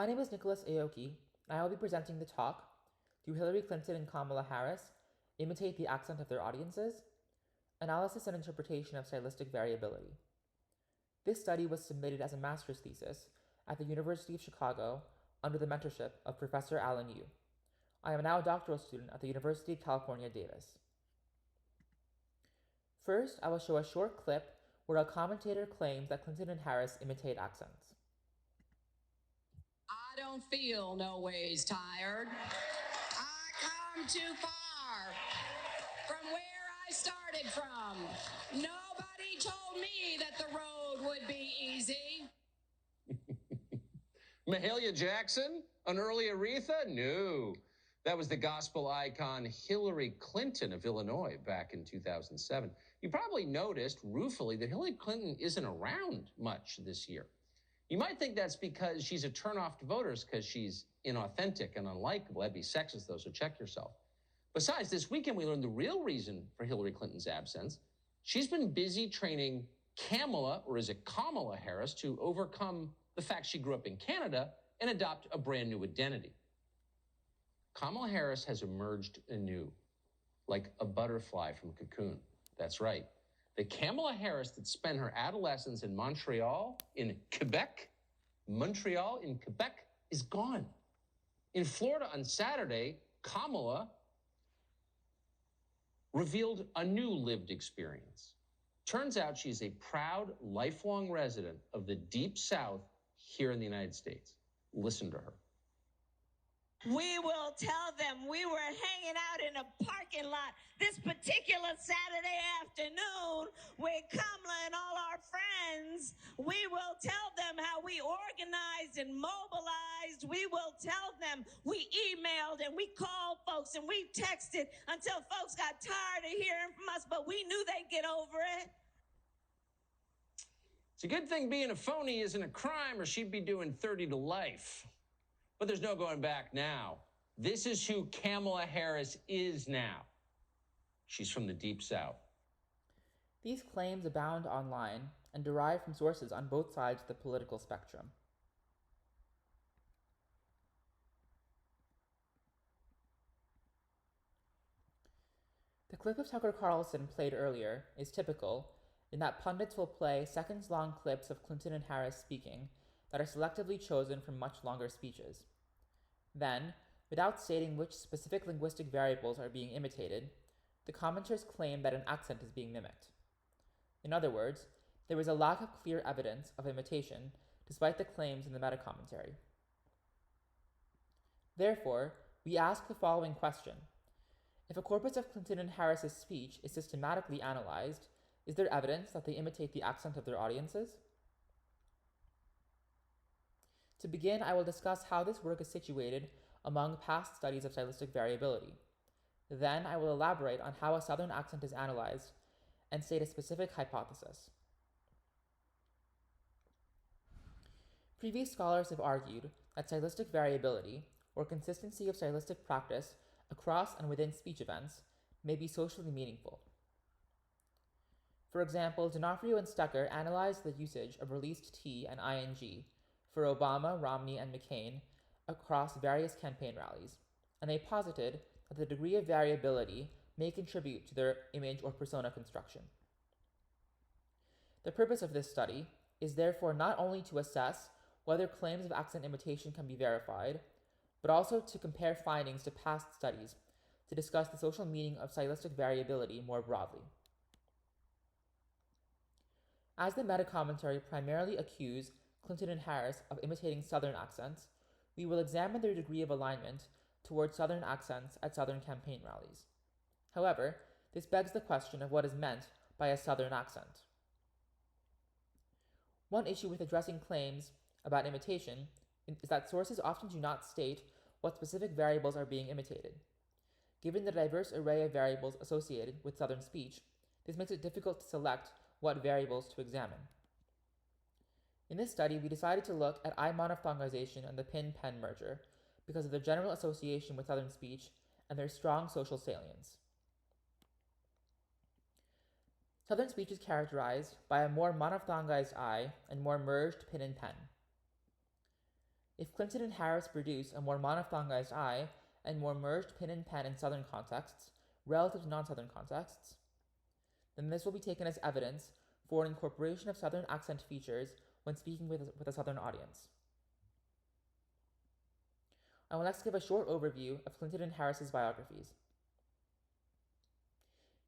My name is Nicholas Aoki, and I will be presenting the talk, Do Hillary Clinton and Kamala Harris Imitate the Accent of Their Audiences? Analysis and Interpretation of Stylistic Variability. This study was submitted as a master's thesis at the University of Chicago under the mentorship of Professor Alan Yu. I am now a doctoral student at the University of California, Davis. First, I will show a short clip where a commentator claims that Clinton and Harris imitate accents. I don't feel no ways tired. I come too far from where I started from. Nobody told me that the road would be easy. Mahalia Jackson? An early Aretha? No. That was the gospel icon Hillary Clinton of Illinois back in 2007. You probably noticed, ruefully, that Hillary Clinton isn't around much this year. You might think that's because she's a turnoff to voters because she's inauthentic and unlikable. That'd be sexist, though, so check yourself. Besides, this weekend we learned the real reason for Hillary Clinton's absence. She's been busy training Kamala, or is it Kamala Harris, to overcome the fact she grew up in Canada and adopt a brand new identity. Kamala Harris has emerged anew, like a butterfly from a cocoon. That's right. The Kamala Harris that spent her adolescence in Montreal, in Quebec, is gone. In Florida on Saturday, Kamala revealed a new lived experience. Turns out she's a proud, lifelong resident of the Deep South here in the United States. Listen to her. We will tell them we were hanging out in a parking lot this particular Saturday afternoon with Kamala and all our friends. We will tell them how we organized and mobilized. We will tell them we emailed and we called folks and we texted until folks got tired of hearing from us, but we knew they'd get over it. It's a good thing being a phony isn't a crime, or she'd be doing 30 to life. But there's no going back now. This is who Kamala Harris is now. She's from the Deep South. These claims abound online and derive from sources on both sides of the political spectrum. The clip of Tucker Carlson played earlier is typical in that pundits will play seconds-long clips of Clinton and Harris speaking that are selectively chosen from much longer speeches. Then, without stating which specific linguistic variables are being imitated, the commenters claim that an accent is being mimicked. In other words, there is a lack of clear evidence of imitation despite the claims in the meta-commentary. Therefore, we ask the following question. If a corpus of Clinton and Harris's speech is systematically analyzed, is there evidence that they imitate the accent of their audiences? To begin, I will discuss how this work is situated among past studies of stylistic variability. Then I will elaborate on how a Southern accent is analyzed and state a specific hypothesis. Previous scholars have argued that stylistic variability, or consistency of stylistic practice across and within speech events, may be socially meaningful. For example, D'Onofrio and Stecker analyzed the usage of released T and ing for Obama, Romney, and McCain across various campaign rallies, and they posited that the degree of variability may contribute to their image or persona construction. The purpose of this study is therefore not only to assess whether claims of accent imitation can be verified, but also to compare findings to past studies to discuss the social meaning of stylistic variability more broadly. As the meta-commentary primarily accuse Clinton and Harris of imitating Southern accents, we will examine their degree of alignment towards Southern accents at Southern campaign rallies. However, this begs the question of what is meant by a Southern accent. One issue with addressing claims about imitation is that sources often do not state what specific variables are being imitated. Given the diverse array of variables associated with Southern speech, this makes it difficult to select what variables to examine. In this study, we decided to look at I monophthongization and the pin-pen merger because of their general association with Southern speech and their strong social salience. Southern speech is characterized by a more monophthongized I and more merged pin and pen. If Clinton and Harris produce a more monophthongized I and more merged pin and pen in Southern contexts relative to non-Southern contexts, then this will be taken as evidence for an incorporation of Southern accent features when speaking with a Southern audience. I will next give a short overview of Clinton and Harris's biographies.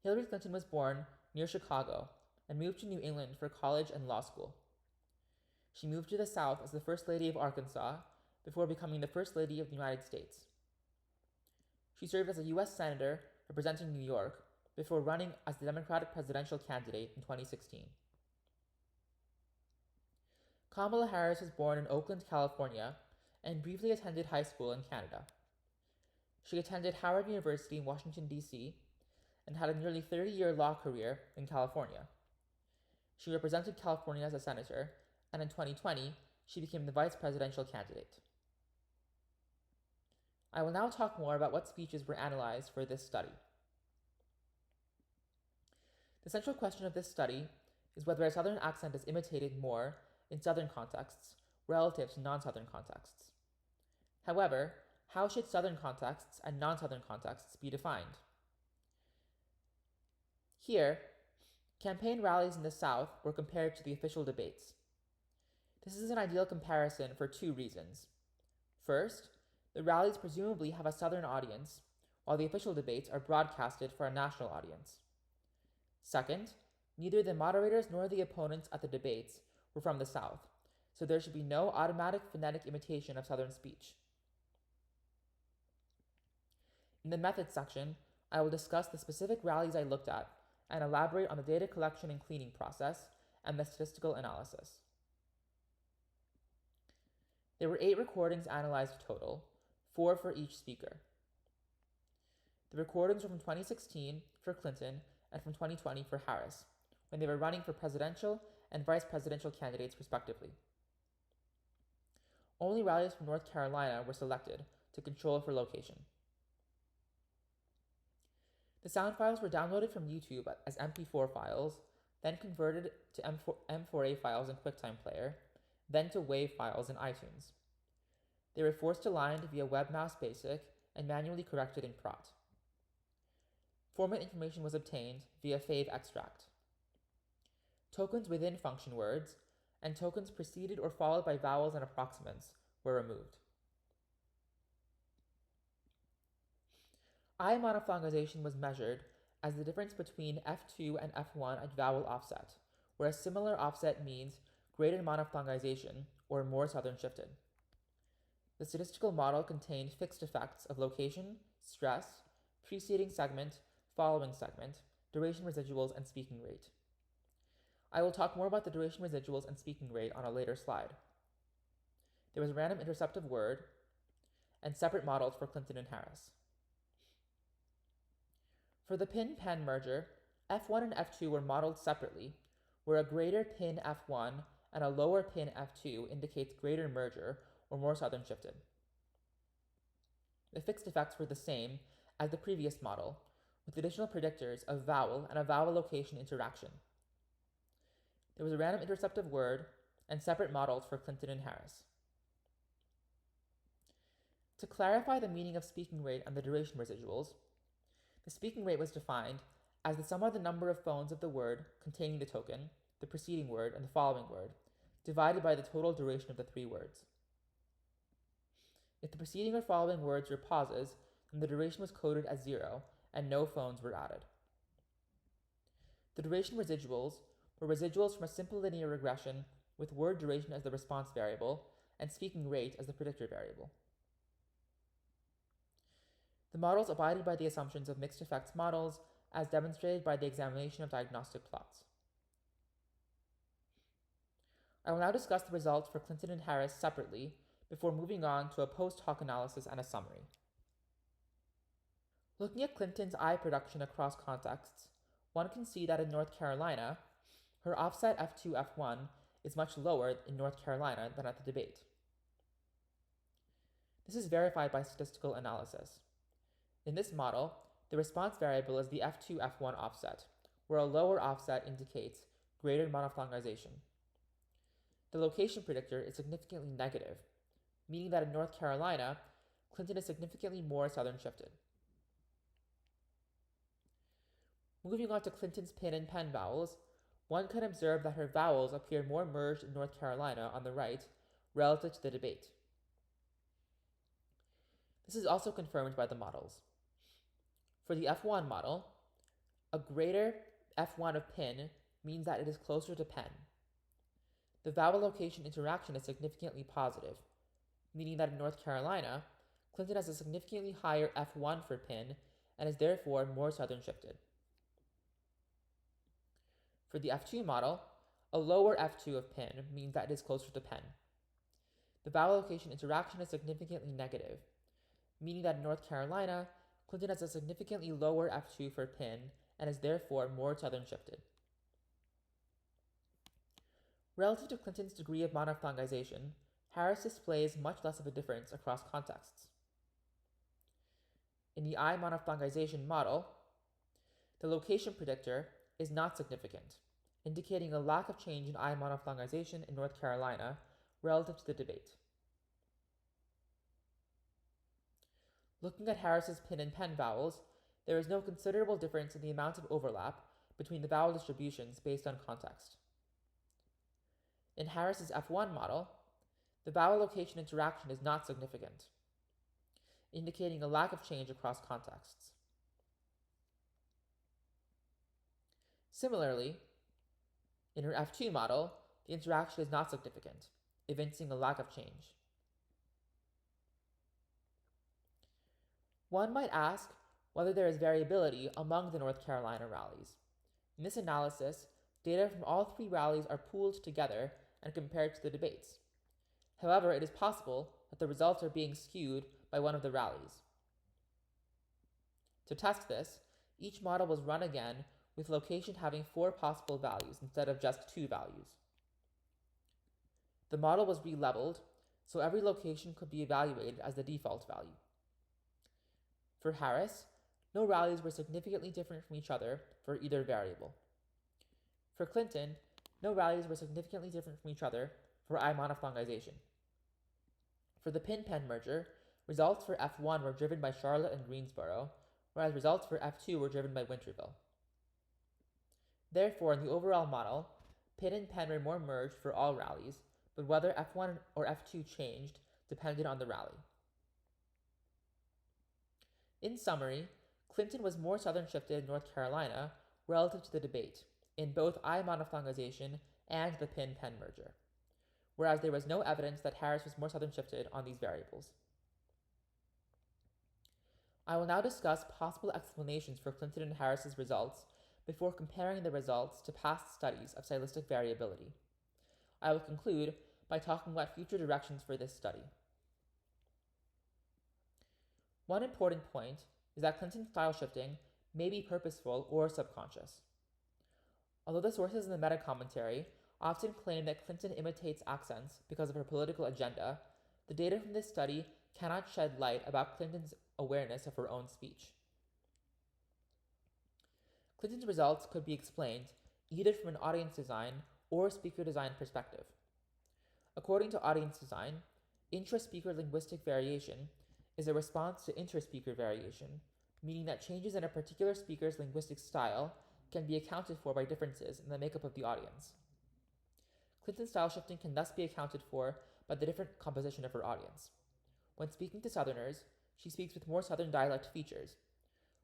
Hillary Clinton was born near Chicago and moved to New England for college and law school. She moved to the South as the First Lady of Arkansas before becoming the First Lady of the United States. She served as a U.S. Senator representing New York before running as the Democratic presidential candidate in 2016. Kamala Harris was born in Oakland, California, and briefly attended high school in Canada. She attended Howard University in Washington, D.C., and had a nearly 30-year law career in California. She represented California as a senator, and in 2020, she became the vice presidential candidate. I will now talk more about what speeches were analyzed for this study. The central question of this study is whether a Southern accent is imitated more in Southern contexts relative to non-Southern contexts. However, how should Southern contexts and non-Southern contexts be defined? Here, campaign rallies in the South were compared to the official debates. This is an ideal comparison for two reasons. First, the rallies presumably have a Southern audience, while the official debates are broadcasted for a national audience. Second, neither the moderators nor the opponents at the debates were from the South, so there should be no automatic phonetic imitation of Southern speech. In the methods section, I will discuss the specific rallies I looked at and elaborate on the data collection and cleaning process and the statistical analysis. There were 8 recordings analyzed total, 4 for each speaker. The recordings were from 2016 for Clinton and from 2020 for Harris, when they were running for presidential and vice presidential candidates respectively. Only rallies from North Carolina were selected to control for location. The sound files were downloaded from YouTube as MP4 files, then converted to M4A files in QuickTime Player, then to WAV files in iTunes. They were forced aligned via WebMouse Basic and manually corrected in Prot. Format information was obtained via Fave Extract. Tokens within function words and tokens preceded or followed by vowels and approximants were removed. I monophthongization was measured as the difference between F2 and F1 at vowel offset, where a similar offset means greater monophthongization or more Southern shifted. The statistical model contained fixed effects of location, stress, preceding segment, following segment, duration residuals, and speaking rate. I will talk more about the duration residuals and speaking rate on a later slide. There was a random interceptive word and separate models for Clinton and Harris. For the pin-pen merger, F1 and F2 were modeled separately, where a greater pin F1 and a lower pin F2 indicates greater merger or more Southern shifted. The fixed effects were the same as the previous model, with additional predictors of vowel and a vowel location interaction. There was a random interceptive word and separate models for Clinton and Harris. To clarify the meaning of speaking rate and the duration residuals, the speaking rate was defined as the sum of the number of phones of the word containing the token, the preceding word, and the following word, divided by the total duration of the 3 words. If the preceding or following words were pauses, then the duration was coded as 0, and no phones were added. The duration residuals were residuals from a simple linear regression with word duration as the response variable and speaking rate as the predictor variable. The models abided by the assumptions of mixed effects models as demonstrated by the examination of diagnostic plots. I will now discuss the results for Clinton and Harris separately before moving on to a post hoc analysis and a summary. Looking at Clinton's I production across contexts, one can see that in North Carolina, her offset F2, F1 is much lower in North Carolina than at the debate. This is verified by statistical analysis. In this model, the response variable is the F2, F1 offset, where a lower offset indicates greater monophthongization. The location predictor is significantly negative, meaning that in North Carolina, Clinton is significantly more southern shifted. Moving on to Clinton's pin and pen vowels, one can observe that her vowels appear more merged in North Carolina on the right relative to the debate. This is also confirmed by the models. For the F1 model, a greater F1 of pin means that it is closer to pen. The vowel location interaction is significantly positive, meaning that in North Carolina, Clinton has a significantly higher F1 for pin and is therefore more southern shifted. For the F2 model, a lower F2 of pin means that it is closer to pen. The vowel location interaction is significantly negative, meaning that in North Carolina, Clinton has a significantly lower F2 for pin and is therefore more southern shifted. Relative to Clinton's degree of monophthongization, Harris displays much less of a difference across contexts. In the I monophthongization model, the location predictor is not significant, indicating a lack of change in I monophthongization in North Carolina relative to the debate. Looking at Harris's pin and pen vowels, there is no considerable difference in the amount of overlap between the vowel distributions based on context. In Harris's F1 model, the vowel location interaction is not significant, indicating a lack of change across contexts. Similarly, in her F2 model, the interaction is not significant, evincing a lack of change. One might ask whether there is variability among the North Carolina rallies. In this analysis, data from all three rallies are pooled together and compared to the debates. However, it is possible that the results are being skewed by one of the rallies. To test this, each model was run again with location having 4 possible values instead of just 2 values. The model was re-leveled, so every location could be evaluated as the default value. For Harris, no rallies were significantly different from each other for either variable. For Clinton, no rallies were significantly different from each other for I monophthongization. For the pin-pen merger, results for F1 were driven by Charlotte and Greensboro, whereas results for F2 were driven by Winterville. Therefore, in the overall model, pin and pen were more merged for all rallies, but whether F1 or F2 changed depended on the rally. In summary, Clinton was more southern shifted in North Carolina relative to the debate, in both I monophthongization and the pin-pen merger, whereas there was no evidence that Harris was more southern shifted on these variables. I will now discuss possible explanations for Clinton and Harris's results before comparing the results to past studies of stylistic variability. I will conclude by talking about future directions for this study. One important point is that Clinton's style shifting may be purposeful or subconscious. Although the sources in the meta-commentary often claim that Clinton imitates accents because of her political agenda, the data from this study cannot shed light about Clinton's awareness of her own speech. Clinton's results could be explained either from an audience design or speaker design perspective. According to audience design, intra-speaker linguistic variation is a response to inter-speaker variation, meaning that changes in a particular speaker's linguistic style can be accounted for by differences in the makeup of the audience. Clinton's style shifting can thus be accounted for by the different composition of her audience. When speaking to Southerners, she speaks with more Southern dialect features,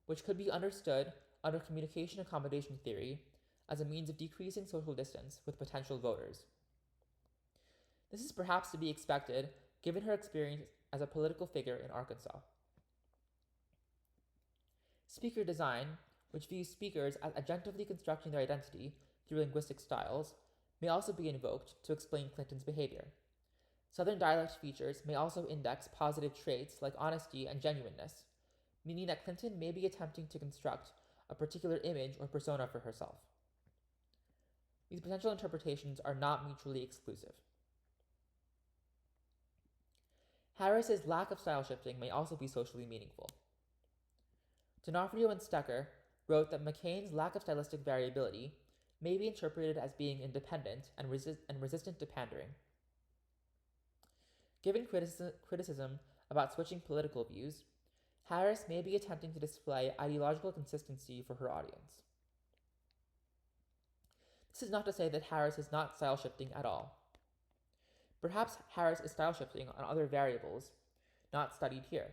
which could be understood under communication accommodation theory as a means of decreasing social distance with potential voters. This is perhaps to be expected given her experience as a political figure in Arkansas. Speaker design, which views speakers as agentively constructing their identity through linguistic styles, may also be invoked to explain Clinton's behavior. Southern dialect features may also index positive traits like honesty and genuineness, meaning that Clinton may be attempting to construct a particular image or persona for herself. These potential interpretations are not mutually exclusive. Harris's lack of style shifting may also be socially meaningful. D'Onofrio and Stecker wrote that McCain's lack of stylistic variability may be interpreted as being independent and resistant to pandering. Given criticism about switching political views, Harris may be attempting to display ideological consistency for her audience. This is not to say that Harris is not style shifting at all. Perhaps Harris is style shifting on other variables not studied here.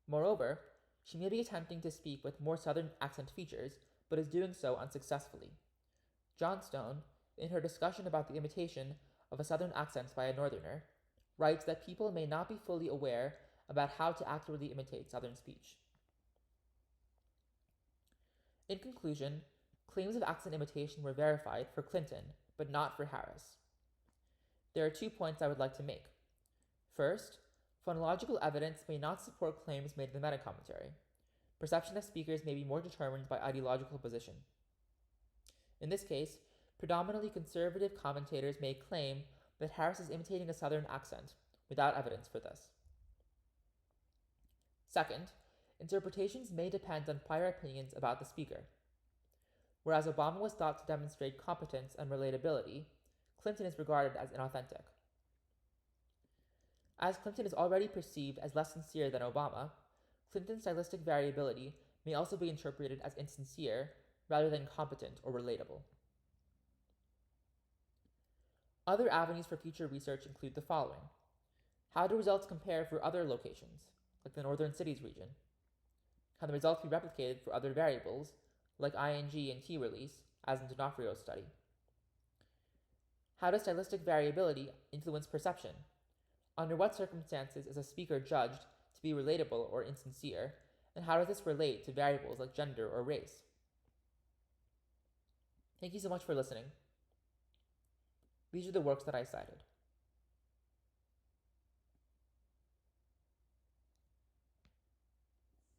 Moreover, she may be attempting to speak with more Southern accent features, but is doing so unsuccessfully. Johnstone, in her discussion about the imitation of a Southern accent by a Northerner, writes that people may not be fully aware about how to accurately imitate Southern speech. In conclusion, claims of accent imitation were verified for Clinton, but not for Harris. There are 2 points I would like to make. First, phonological evidence may not support claims made in the meta-commentary. Perception of speakers may be more determined by ideological position. In this case, predominantly conservative commentators may claim that Harris is imitating a Southern accent, without evidence for this. Second, interpretations may depend on prior opinions about the speaker. Whereas Obama was thought to demonstrate competence and relatability, Clinton is regarded as inauthentic. As Clinton is already perceived as less sincere than Obama, Clinton's stylistic variability may also be interpreted as insincere rather than competent or relatable. Other avenues for future research include the following. How do results compare for other locations, like the Northern Cities region? Can the results be replicated for other variables, like ing and t release, as in D'Onofrio's study? How does stylistic variability influence perception? Under what circumstances is a speaker judged to be relatable or insincere, and how does this relate to variables like gender or race? Thank you so much for listening. These are the works that I cited.